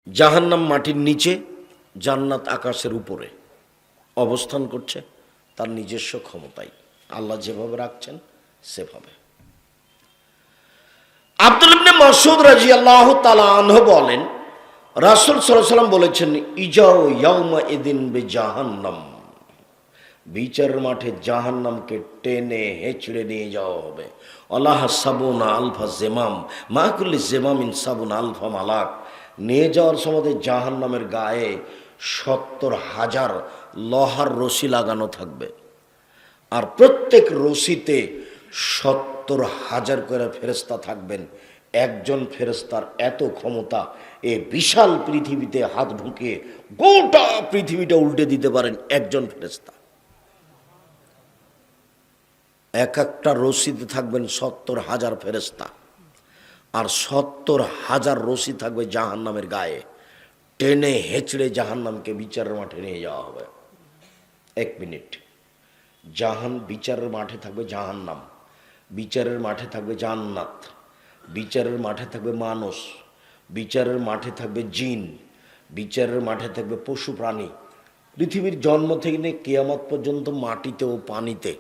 জাহান্নাম মাটির নিচে, জান্নাত আকাশের উপরে অবস্থান করছে তার নিজস্ব ক্ষমতায়। আল্লাহ যেভাবে রাখছেন সেভাবে। আব্দুল ইবনে মাসউদ রাদিয়াল্লাহু তাআলা আনহু বলেন, রাসূল সাল্লাল্লাহু আলাইহি ওয়াসাল্লাম বলেছেন, ইজাউ ইয়াউমা ইদিন বিজাহান্নাম, বিচারের মাঠে জাহান্নামকে টেনে হেঁচড়ে নিয়ে যাওয়া হবে। আল্লাহ সাবুনা আলফা জেমাম মা কুল্লি জেমামিন সাবুনা আলফা মালাক। নিয়ে যাওয়ার সময় জাহান্নামের গায়ে ৭০,০০০ লোহার রশি লাগানো থাকবে, আর প্রত্যেক রশিতে ৭০,০০০ করে ফেরেশতা থাকবেন। একজন ফেরেশতার এত ক্ষমতা, এ বিশাল পৃথিবীতে হাত ঢুকিয়ে গোটা পৃথিবীটা উল্টে দিতে পারেন একজন ফেরেশতা। এক একটা রশিতে থাকবেন ৭০,০০০ ফেরেশতা, আর ৭০,০০০ রশি থাকবে জাহান্নামের গায়ে। টেনে হেঁচড়ে জাহান্নামকে বিচারের মাঠে নিয়ে যাওয়া হবে। ১ মিনিট, বিচারের মাঠে থাকবে জাহান্নাম, বিচারের মাঠে থাকবে জান্নাত, বিচারের মাঠে থাকবে মানুষ, বিচারের মাঠে থাকবে জিন, বিচারের মাঠে থাকবে পশু প্রাণী। পৃথিবীর জন্ম থেকে নিয়ে কিয়ামত পর্যন্ত মাটিতে ও পানিতে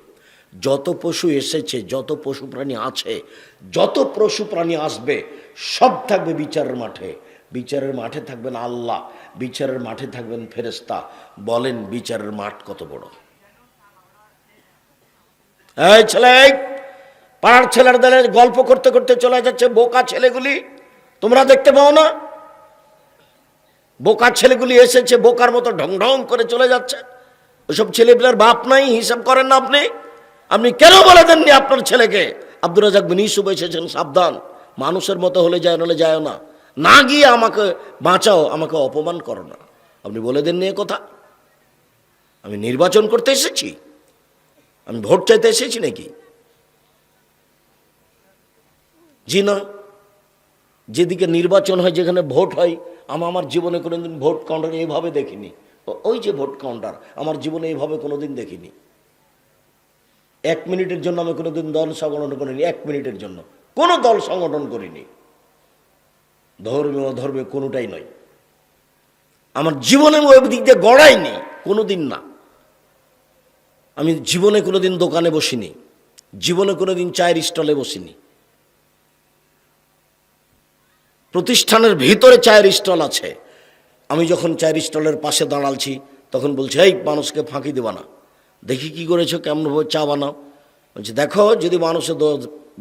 যত পশু এসেছে, যত পশু প্রাণী আছে, যত পশু প্রাণী আসবে, সব থাকবে বিচারের মাঠে। বিচারের মাঠে থাকবেন আল্লাহ, বিচারের মাঠে থাকবেন ফেরেশতা। বলেন বিচারের মাঠ কত বড়? এই ছেলে, পাড়ার ছেলেদের গল্প করতে করতে চলে যাচ্ছে, বোকা ছেলেগুলি তোমরা দেখতে পাও না? বোকা ছেলেগুলি এসেছে, বোকার মতো ঢং ঢং করে চলে যাচ্ছে। ওসব ছেলেপিলার বাপ নাই, হিসাব করেন না আপনি? আপনি কেন বলে দেননি আপনার ছেলেকে আব্দুর রাজ্জাক বিন ইউসুফ এসেছেন, সাবধান, মানুষের মতো হলে যায়, নাহলে যায় না, না গিয়ে আমাকে বাঁচাও, আমাকে অপমান করো না। আপনি বলে দেননি এ কথা? আমি নির্বাচন করতে এসেছি? আমি ভোট চাইতে এসেছি নাকি? জি না। যেদিকে নির্বাচন হয়, যেখানে ভোট হয়, আমার জীবনে কোনোদিন ভোট কাউন্টার এইভাবে দেখিনি। ওই যে ভোট কাউন্টার, আমার জীবনে এইভাবে কোনোদিন দেখিনি। 1 মিনিটের জন্য আমি কোনোদিন দল সংগঠন করিনি। 1 মিনিটের জন্য কোনো দল সংগঠন করিনি। ধর্মীয় অধর্মীয় কোনোটাই নয়। আমার জীবনে ওই দিক দিয়ে গড়াইনি কোনোদিন না। আমি জীবনে কোনোদিন দোকানে বসিনি, জীবনে কোনোদিন চায়ের স্টলে বসিনি। প্রতিষ্ঠানের ভিতরে চায়ের স্টল আছে, আমি যখন চায়ের স্টলের পাশে দাঁড়ালছি তখন বলছে, এই মানুষকে ফাঁকি দেবা না, দেখি কি করেছো, কেমনভাবে চা বানাও। বলছে, দেখো যদি মানুষের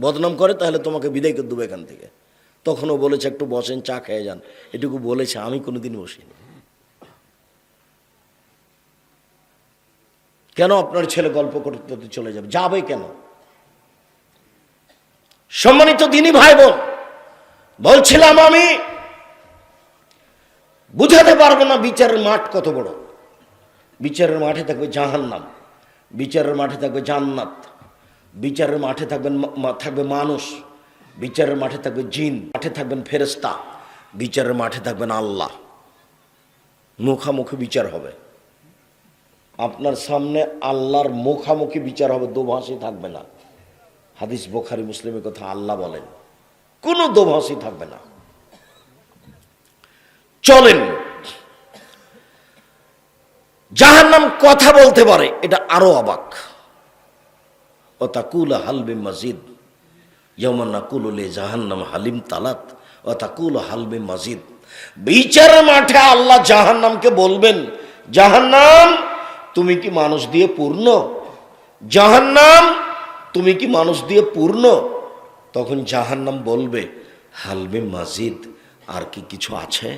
বদনাম করে তাহলে তোমাকে বিদায় করে দেবো এখান থেকে। তখনও বলেছে, একটু বসেন, চা খেয়ে যান, এটুকু বলেছে। আমি কোনোদিন বসিনি। কেন আপনার ছেলে গল্প করতে চলে যাবে? যাবে কেন? সম্মানিত দিনী ভাই বোন, বলছিলাম আমি বুঝাতে পারবো না বিচারের মাঠ কত বড়। বিচারের মাঠে থাকবে জাহান্নাম, বিচারের মাঠে থাকবে জান্নাত, বিচারের মাঠে থাকবে মানুষ, বিচারের মাঠে থাকবে জিন, মাঠে থাকবেন ফেরেশতা, বিচারের মাঠে থাকবেন আল্লাহ। মুখামুখি বিচার হবে আপনার সামনে, আল্লাহর মুখামুখি বিচার হবে, দোভাষী থাকবে না। হাদিস বুখারী মুসলিমের কথা আল্লাহ বলেন, কোনো দোভাষী থাকবে না। চলেন, জাহান্নাম কথা বলতে পারে, এটা আরো অবাক। ও তাকুল হালবে মজিদ, যেমন নাকুল জাহান্নাম হালিম তালাত, ও তাকুল হালবে মজিদ। বিচারের মাঠে আল্লাহ জাহান্নামকে বলবেন, জাহান্নাম তুমি কি মানুষ দিয়ে পূর্ণ? জাহান্নাম তুমি কি মানুষ দিয়ে পূর্ণ? তখন জাহান্নাম বলবে, হালবে মজিদ, আর কি কিছু আছে?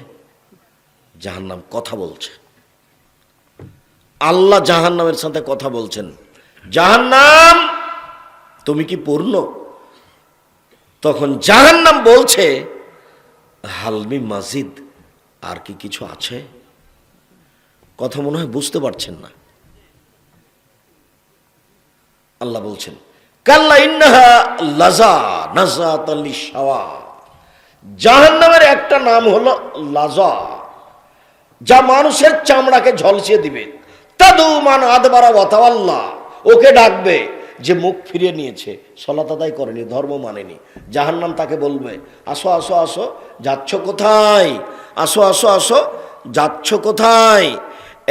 জাহান্নাম কথা বলছে, আল্লাহ জাহান্নামের সাথে কথা বলছেন, জাহান্নাম তুমি কি পূর্ণ? তখন জাহান্নাম বলছে, হালমি মাজিদ, আর কি কিছু আছে? কথা মনে হয় বুঝতে পারছেন না। আল্লাহ বলছেন, কাল্লা ইন্নাহা লাযা নাযাতাল লিশাওয়া। জাহান্নামের একটা নাম হলো লাযা, যা মানুষের চামড়াকে ঝলসিয়ে দিবে। তাদু মান আদবারা ওয়া তাওয়াল্লা, ওকে ডাকবে যে মুখ ফিরিয়ে নিয়েছে, সালাত আদায় করেনি, ধর্ম মানেনি। জাহান্নাম তাকে বলবে, আসো আসো আসো, যাচ্ছ কোথায়? আসো আসো আসো, যাচ্ছ কোথায়?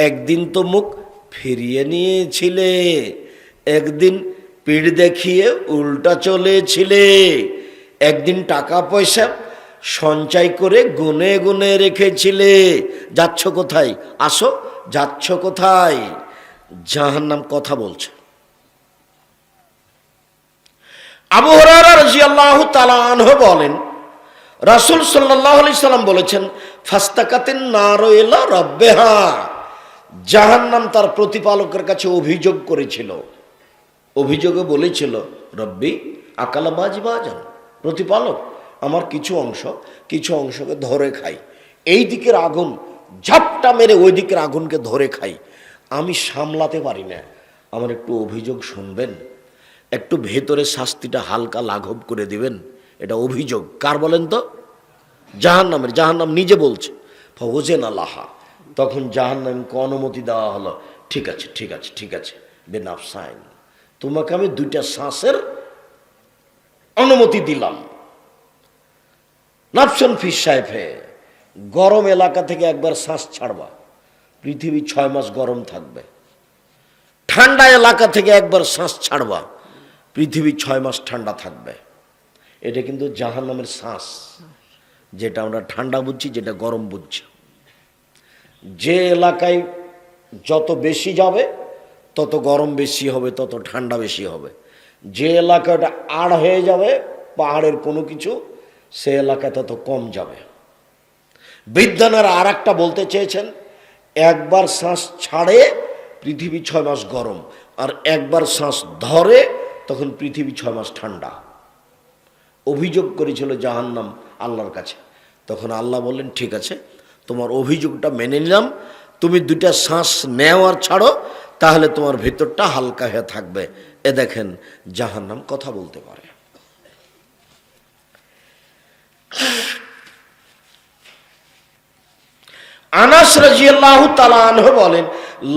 একদিন তো মুখ ফিরিয়ে নিয়েছিলে, একদিন পিঠ দেখিয়ে উল্টা চলেছিলে, একদিন টাকা পয়সা সঞ্চয় করে গুনে গুনে রেখেছিলে। যাচ্ছ কোথায়? আসো, যাচ্ছ কোথায়? জাহান্নাম কথা বলছে। আবু হুরায়রা রাদিয়াল্লাহু তাআলা আনহু বলেন, রাসূল সাল্লাল্লাহু আলাইহি সাল্লাম বলেছেন, ফাস্তাকাতিন নারু ইলা রাব্বিহা, জাহান্নাম তার প্রতিপালকের কাছে অভিযোগ করেছিল। অভিযোগে বলেছিল, রব্বি আকালা বাজিবাজান, প্রতিপালক আমার কিছু অংশকে ধরে খাই, এই দিকের আগুন ঝাপটা মেরে ওই দিকের আগুনকে ধরে খাই, আমি সামলাতে পারি না, আমার একটু অভিযোগ শুনবেন, একটু ভেতরে শাস্তিটা হালকা লাঘব করে দিবেন। এটা অভিযোগ কার বলেন তো? জাহান্নামের। জাহান্নাম নিজে বলছে। ফওজেন আল্লাহা, তখন জাহান্নামকে অনুমতি দেওয়া হলো, ঠিক আছে ঠিক আছে ঠিক আছে, বেনাফসাইন, তোমাকে আমি 2টা শ্বাসের অনুমতি দিলাম। নাফসন ফিস সাইফে, গরম এলাকা থেকে একবার শ্বাস ছাড়বা, পৃথিবী 6 মাস গরম থাকবে। ঠান্ডা এলাকা থেকে একবার শ্বাস ছাড়বা, পৃথিবী 6 মাস ঠান্ডা থাকবে। এটা কিন্তু জাহান্নামের শ্বাস, যেটা আমরা ঠান্ডা বুঝছি, যেটা গরম বুঝছি। যে এলাকায় যত বেশি যাবে তত গরম বেশি হবে, তত ঠান্ডা বেশি হবে। যে এলাকাটা আড় হয়ে যাবে পাহাড়ের কোনো কিছু, সে এলাকায় তত কম যাবে। বিজ্ঞানীরা আর একটা বলতে চেয়েছেন, একবার শ্বাস ছাড়ে পৃথিবী 6 মাস গরম, আর একবার শ্বাস ধরে তখন পৃথিবী 6 মাস ঠান্ডা। অভিযোগ করেছিল জাহান্নাম আল্লাহর কাছে। তখন আল্লাহ বললেন, ঠিক আছে, তোমার অভিযোগটা মেনে নিলাম, তুমি 2টা শ্বাস নেও আর ছাড়ো, তাহলে তোমার ভিতরটা হালকা হয়ে থাকবে। এ দেখেন, জাহান্নাম কথা বলতে পারে। আনাস রাদিয়াল্লাহু তাআলা আনহু বলেন,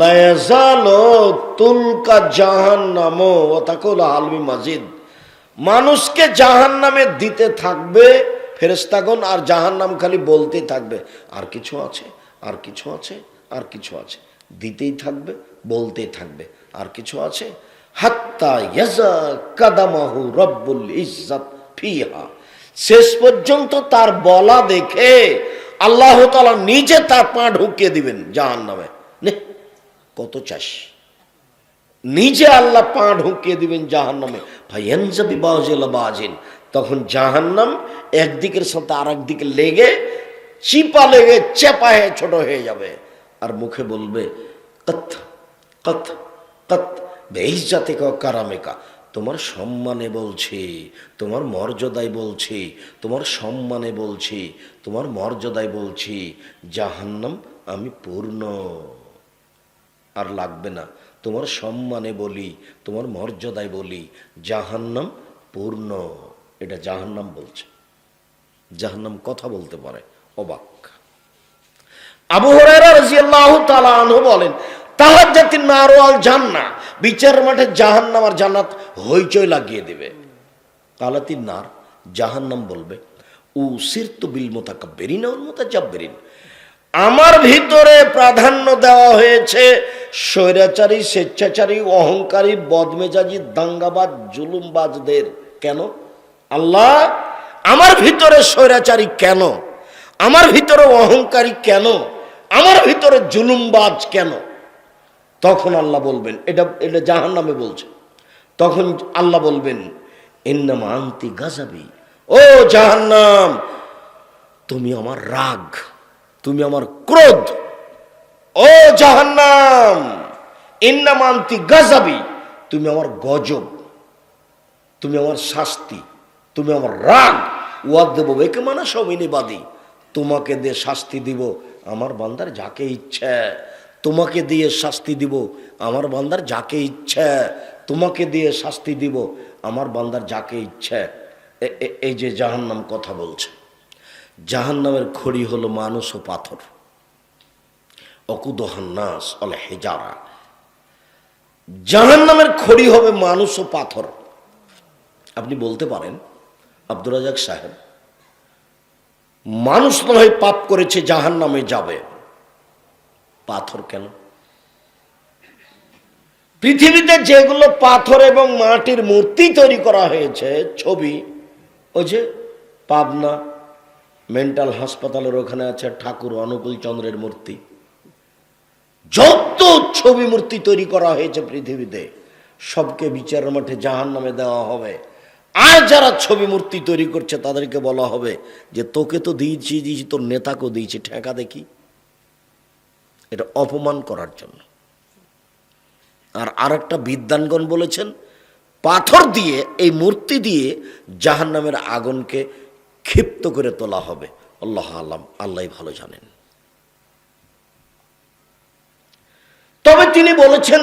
লা ইয়াজালু তুলকা জাহান্নাম ওয়া তাকুল আলমি মাজিদ, মানুষকে জাহান্নামে দিতে থাকবে ফেরেশতাগণ, আর জাহান্নাম খালি বলতেই থাকবে, আর কিছু আছে, আর কিছু আছে, আর কিছু আছে, দিতেই থাকবে, বলতেই থাকবে, আর কিছু আছে। হাত্তা ইয়াজা কাদামাহু রব্বুল ইজ্জাত ফিহা, শেষ পর্যন্ত তার বলা দেখে আল্লাহ তাআলা নিজে তার পা ঢুকিয়ে দিবেন জাহান্নামে। কত চাস, নিজে আল্লাহ পা ঢুকিয়ে দিবেন জাহান্নামে। ফায়ানজাবি বাজিল বাজিন, তখন জাহান্নাম একদিকের সাথে আর একদিকে লেগে চিপা লেগে চেপা হয়ে ছোট হয়ে যাবে, আর মুখে বলবে, কত কত কত বেইজ্জাতিকা কারামেকা, তোমার সম্মানে বলছি, তোমার মর্যাদায় বলছি, তোমার সম্মানে বলছি, তোমার মর্যাদায় বলছি, জাহান্নাম আমি পূর্ণ, আর লাগবে না। তোমার সম্মানে বলি, তোমার মর্যাদায় বলি, জাহান্নাম পূর্ণ। এটা জাহান্নাম বলছে। জাহান্নাম কথা বলতে পারে, অবাক। আবু হুরায়রা রাদিয়াল্লাহু তাআলা আনহু বলেন, তাহাজ্জাতিন নার ওয়াল জান্নাহ, বিচার মাঠে জাহান্নাম আর জান্নাত হইচই লাগিয়ে দেবে। কালাতিন নার, জাহান্নাম বলবে, উসিরতু বিল মুতাকাব্বিরিন ওয়াল মুতাজাব্বিরিন, আমার ভিতরে প্রাধান্য দেওয়া হয়েছে স্বৈরাচারী, স্বেচ্ছাচারী, অহংকারী, বদমেজাজি, দাঙ্গাবাজ, জুলুমবাজদের। কেন আল্লাহ, আমার ভিতরে স্বৈরাচারী কেন, আমার ভিতরে অহংকারী কেন, আমার ভিতরে জুলুমবাজ কেন? তখন আল্লাহ বলবেন, এটা জাহান্নামে বলছে। তখন আল্লাহ বলবেন, ইন্নামা আনতি গাজাবি, ও জাহান্নাম, তুমি আমার রাগ, তুমি আমার ক্রোধ। ও জাহান্নাম, ইন্নামা আনতি গাজাবি, তুমি আমার গজব, তুমি আমার শাস্তি, তুমি আমার রাগ। ওয়াদ দেব বেকে মানা সবিনিবাদী, তোমাকে দিয়ে শাস্তি দিব আমার বান্দার যাকে ইচ্ছা, তোমাকে দিয়ে শাস্তি দিব আমার বান্দার যাকে ইচ্ছা, তোমাকে দিয়ে শাস্তি দিব আমার বান্দার যাকে ইচ্ছা। এই যে জাহান্নাম কথা বলছে, জাহান্নামের খড়ি হলো মানুষ ও পাথর। অকুদহান্নাস অল হেজারা, জাহান্নামের খড়ি হবে মানুষ ও পাথর। আপনি বলতে পারেন, আব্দুর রাজ্জাক সাহেব, মানুষ নয় পাপ করেছে জাহান্নামে যাবে, পাথর কেন? পৃথিবীতে যেগুলো পাথর এবং মাটির মূর্তি তৈরি করা হয়েছে, ছবি, ওই যে পাবনা মেন্টাল হাসপাতালের ওখানে আছে ঠাকুর অনুকূল চন্দ্রের মূর্তি, যত ছবি মূর্তি তৈরি করা হয়েছে পৃথিবীতে সবকে বিচারের মাঠে জাহান্নামে দেওয়া হবে। আর যারা ছবি মূর্তি তৈরি করছে তাদেরকে বলা হবে যে তোকে তো দিয়েছি, তোর নেতাকেও দিয়েছি, ঠেকা দেখি। এটা অপমান করার জন্য। আর আরেকটা বিদ্বানগণ বলেছেন পাথর দিয়ে, এই মূর্তি দিয়ে জাহান্নামের আগুনকে ক্ষিপ্ত করে তোলা হবে। আল্লাহ আলাম, আল্লাহ ভালো জানেন। তবে তিনি বলেছেন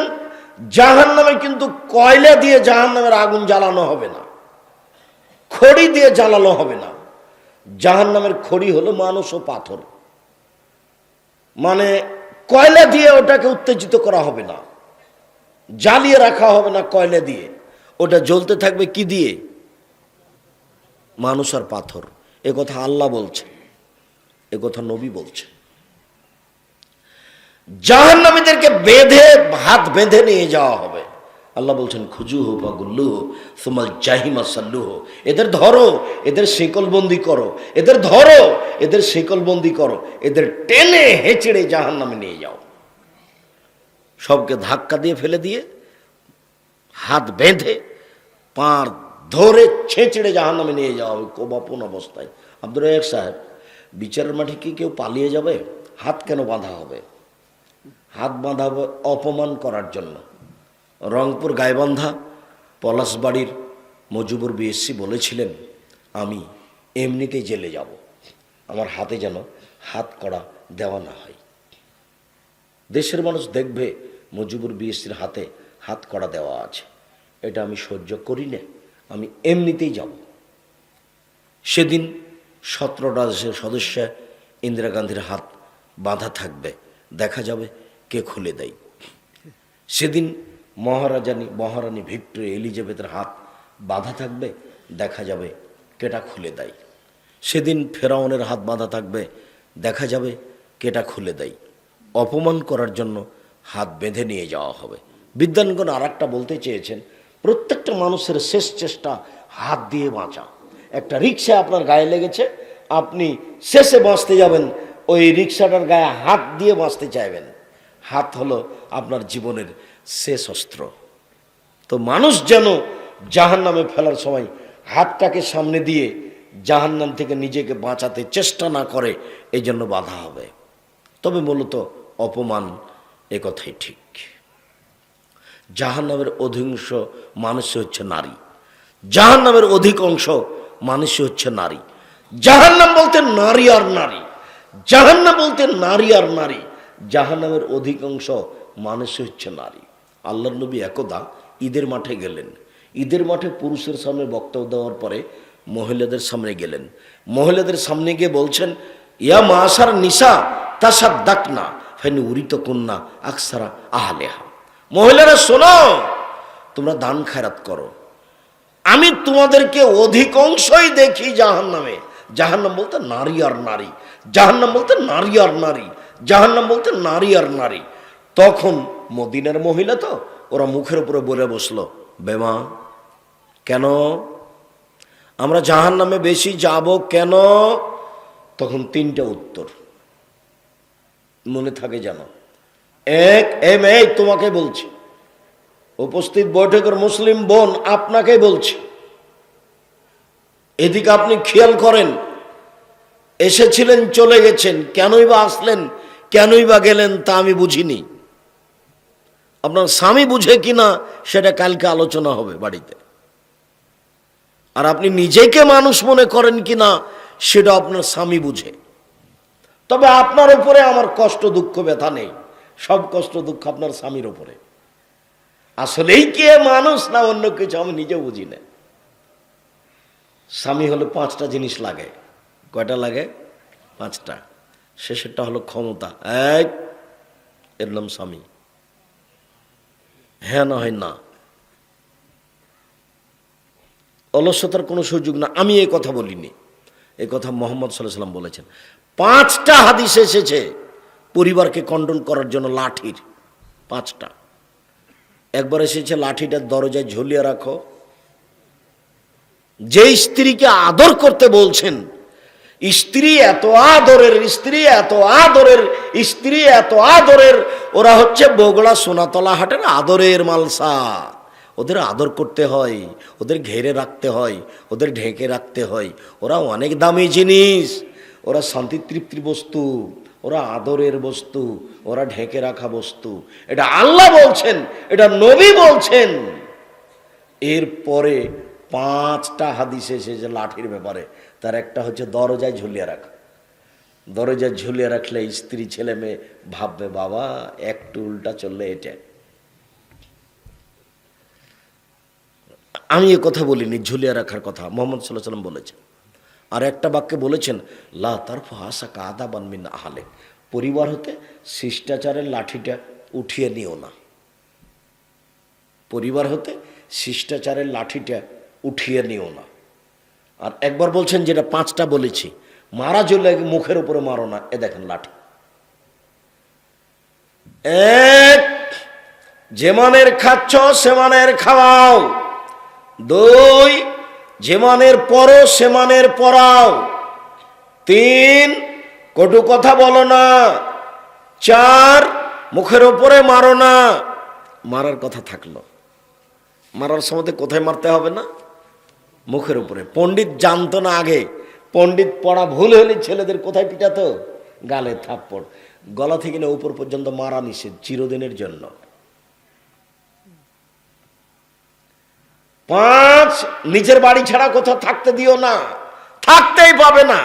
জাহান্নামে কিন্তু কয়লা দিয়ে জাহান্নামের আগুন জ্বালানো হবে না, খড়ি দিয়ে জ্বালানো হবে না। জাহান্নামের খড়ি হলো মানুষ ও পাথর, মানে কয়লা দিয়ে ওটাকে উত্তেজিত করা হবে না, জ্বালিয়ে রাখা হবে না কয়লা দিয়ে, ওটা জ্বলতে থাকবে কি দিয়ে? মানুষ আর পাথর। এ কথা আল্লাহ বলছে, এ কথা নবী বলছে। জাহান্নামীদেরকে বেঁধে, হাত বেঁধে নিয়ে যাওয়া হবে। আল্লাহ বলছেন খুজুহু ফাগুল্লুহু সুমাল জাহিমা সাল্লুহু, এদের ধরো, এদের শিকলবন্দি করো, এদের ধরো, এদের শিকলবন্দি করো, এদের টেনে হেঁচড়ে জাহান্নামে নিয়ে যাও। সবকে ধাক্কা দিয়ে ফেলে দিয়ে হাত বেঁধে পা ধরে ছেঁচড়ে জাহান্নামে নিয়ে যাওয়া হবে কোবাপন অবস্থায়। আব্দুর রাজ্জাক সাহেব, বিচারের মাঠে কি কেউ পালিয়ে যাবে? হাত কেন বাঁধা হবে? হাত বাঁধা হবে অপমান করার জন্য। রংপুর গাইবান্ধা পলাশবাড়ির মজিবুর বিএসসি বলেছিলেন আমি এমনিতেই জেলে যাব, আমার হাতে যেন হাত কড়া দেওয়া না হয়। দেশের মানুষ দেখবে মজিবুর বিএসসির হাতে হাত কড়া দেওয়া আছে, এটা আমি সহ্য করি না, আমি এমনিতেই যাব। সেদিন 17টা দেশের সদস্য ইন্দিরা গান্ধীর হাত বাঁধা থাকবে, দেখা যাবে কে খুলে দেয়। সেদিন মহারানী ভিক্টোরিয়া এলিজাবেথের হাত বাঁধা থাকবে, দেখা যাবে কেটা খুলে দেয়। সেদিন ফেরাউনের হাত বাঁধা থাকবে, দেখা যাবে কেটা খুলে দেয়। অপমান করার জন্য হাত বেঁধে নিয়ে যাওয়া হবে। বিদ্বানগণ আর একটা বলতে চেয়েছেন, প্রত্যেকটা মানুষের শেষ চেষ্টা হাত দিয়ে বাঁচা। একটা রিক্সা আপনার গায়ে লেগেছে, আপনি শেষে বাঁচতে যাবেন, ওই রিক্সাটার গায়ে হাত দিয়ে বাঁচতে চাইবেন। হাত হলো আপনার জীবনের শেষ অস্ত্র। তো মানুষ যেন জাহান্নামে ফেলার সময় হাতটাকে সামনে দিয়ে জাহান্নাম থেকে নিজেকে বাঁচাতে চেষ্টা না করে, এই জন্য বাধা হবে। তবে মূলত অপমান, এ কথাই ঠিক। জাহান্নামের অধিকাংশ মানুষই হচ্ছে নারী, জাহান্নামের অধিকাংশ মানুষই হচ্ছে নারী। জাহান্নাম বলতে নারী আর নারী, জাহান্নাম বলতে নারী আর নারী, জাহান্নামের অধিকাংশ মানুষই হচ্ছে নারী। আল্লাহর নবী একদা ঈদের মাঠে গেলেন। ঈদের মাঠে পুরুষের সামনে বক্তব্য দেওয়ার পরে মহিলাদের সামনে গেলেন। মহিলাদের সামনে গিয়ে বলছেন ইয়া মাশার নিসা তাসাদ্দাকনা ফাইনি উরিত কন্যা আকসারা আহলেহা, মহিলারা শোনো, তোমরা দান খায়রাত করো, আমি তোমাদেরকে অধিকাংশই দেখি জাহান্নামে। জাহান্নাম বলতে নারী আর নারী, জাহান্নাম বলতে নারী আর নারী, জাহান্নাম বলতে নারী আর নারী। তখন মদিনার মহিলা তো, ওরা মুখের উপরে বলে বসলো বেমা কেন আমরা জাহান্নামে বেশি যাব কেন? তখন 3টা উত্তর মনে থাকে যেন। এক, এই তোমাকে বলছি, উপস্থিত বৈঠকের মুসলিম বোন আপনাকে বলছি, এদিকে আপনি খেয়াল করেন, এসেছিলেন চলে গেছেন, কেনই বা আসলেন কেনই বা গেলেন তা আমি বুঝিনি। আপনার স্বামী বুঝে কিনা সেটা কালকে আলোচনা হবে বাড়িতে। আর আপনি নিজেকে মানুষ মনে করেন কিনা সেটা আপনার স্বামী বুঝে। তবে আপনার উপরে আমার কষ্ট দুঃখ ব্যথা নেই, সব কষ্ট দুঃখ আপনার স্বামীর উপরে। আসলেই কে মানুষ না অন্য কিছু আমি নিজেও বুঝি না। স্বামী হলে 5টা জিনিস লাগে। কয়টা লাগে? 5টা। শেষেরটা হলো ক্ষমতা। এর নাম স্বামী। হ্যাঁ না হয় না, অলসতার কোনো সুযোগ না। আমি এই কথা বলিনি, এই কথা মোহাম্মদ সাল্লাল্লাহু আলাইহি ওয়াসাল্লাম বলেছেন। 5টা হাদিস এসেছে পরিবারকে কন্ট্রোল করার জন্য লাঠির, 5টা। একবার এসেছে লাঠিটা দরজায় ঝুলিয়ে রাখো। যে স্ত্রীকে আদর করতে বলছেন, স্ত্রী এত আদরের, স্ত্রী এত আদরের, স্ত্রী এত আদরের, ওরা হচ্ছে বগুড়া সোনাতলা হাটের আদরের মালসা। ওদের আদর করতে হয়, ওদের ঘেরে রাখতে হয়, ওদের ঢেকে রাখতে হয়। ওরা অনেক দামি জিনিস, ওরা শান্তি তৃপ্তির বস্তু, ওরা আদরের বস্তু, ওরা ঢেকে রাখা বস্তু। এটা আল্লাহ বলছেন, এটা নবী বলছেন। এরপরে 5টা হাদিস এসেছে লাঠির ব্যাপারে। তার একটা হচ্ছে দরজায় ঝুলিয়ে রাখা। দরজায় ঝুলিয়ে রাখলে স্ত্রী ছেলে মেয়ে ভাববে বাবা একটু উল্টা চললে এটা। আমি এ কথা বলিনি, ঝুলিয়ে রাখার কথা মোহাম্মদ সাল্লাল্লাহু আলাইহি ওয়াসাল্লাম বলেছেন। আর একটা বাক্যে বলেছেন লা তারফা আসাকা আদাবান মিন আহলে, পরিবার হতে শিষ্টাচারের লাঠিটা উঠিয়ে নিও না। পরিবার হতে শিষ্টাচারের লাঠিটা উঠিয়ে নিও না। আর একবার বলছেন যেটা 5টা বলেছি, মারা চলে মুখের উপরে মারো না। এ দেখেন লাঠি। 1, যেমানের খাচ্ছ সেমানের খাওয়াও। 2, যেমানের পরো সেমানের পরাও। 3, কটু কথা বলো না। 4, মুখের উপরে মারো না। মারার কথা থাকলো, মারার সময় কোথায় মারতে হবে না? মুখের উপরে। পণ্ডিত জানতো না আগে, পণ্ডিত পড়া ভুল হলে ছেলেদের কোথায় পিটাতো? গালে থাপ্পড়। গলা থেকে না উপর পর্যন্ত মারা নিষেধ চিরদিনের জন্য। 5, নিজের বাড়ি ছাড়া কোথাও থাকতে দিও না, থাকতেই পাবে না।